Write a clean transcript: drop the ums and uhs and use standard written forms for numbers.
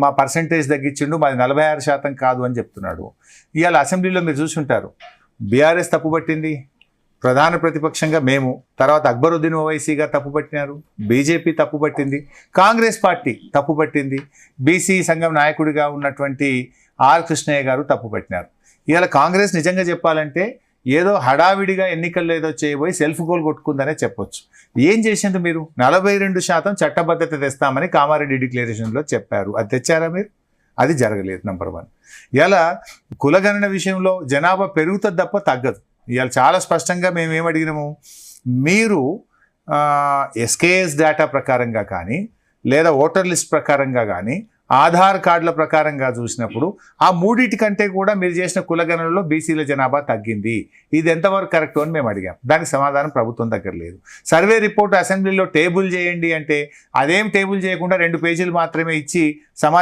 మా పర్సంటేజ్ తగ్గించిండు, మాది 46% కాదు అని చెప్తున్నాడు. ఇవాళ అసెంబ్లీలో మీరు చూసుంటారు, బీఆర్ఎస్ తప్పుపట్టింది, ప్రధాన ప్రతిపక్షంగా మేము, తర్వాత అక్బరుద్దీన్ ఓవైసీ గారు తప్పుపట్టినారు, బీజేపీ తప్పుపట్టింది, కాంగ్రెస్ పార్టీ తప్పుపట్టింది, బీసీ సంఘం నాయకుడిగా ఉన్నటువంటి ఆర్ కృష్ణయ్య గారు తప్పుపట్టినారు. ఇవాళ కాంగ్రెస్ నిజంగా చెప్పాలంటే ఏదో హడావిడిగా ఎన్నికల్లో ఏదో చేయబోయి సెల్ఫ్ గోల్ కొట్టుకుందనే చెప్పొచ్చు. ఏం చేసింది మీరు? 42% చట్టబద్ధత తెస్తామని కామారెడ్డి డిక్లరేషన్లో చెప్పారు. అది తెచ్చారా మీరు? అది జరగలేదు. నెంబర్ 1. ఇలా కులగణన విషయంలో జనాభా పెరుగుతుంది తప్ప తగ్గదు. ఇవాళ చాలా స్పష్టంగా మేము ఏమడిగినాము, మీరు ఎస్కేఎస్ డేటా ప్రకారంగా కానీ లేదా ఓటర్ లిస్ట్ ప్రకారంగా కానీ ఆధార్ కార్డుల ప్రకారంగా చూసినప్పుడు ఆ మూడింటి కంటే కూడా మీరు చేసిన కులగణనలో బీసీల జనాభా తగ్గింది. ఇది ఎంతవరకు కరెక్ట్ అని మేము అడిగాం. దానికి సమాధానం ప్రభుత్వం దగ్గర లేదు. సర్వే రిపోర్ట్ అసెంబ్లీలో టేబుల్ చేయండి అంటే అదేం టేబుల్ చేయకుండా 2 పేజీలు మాత్రమే ఇచ్చి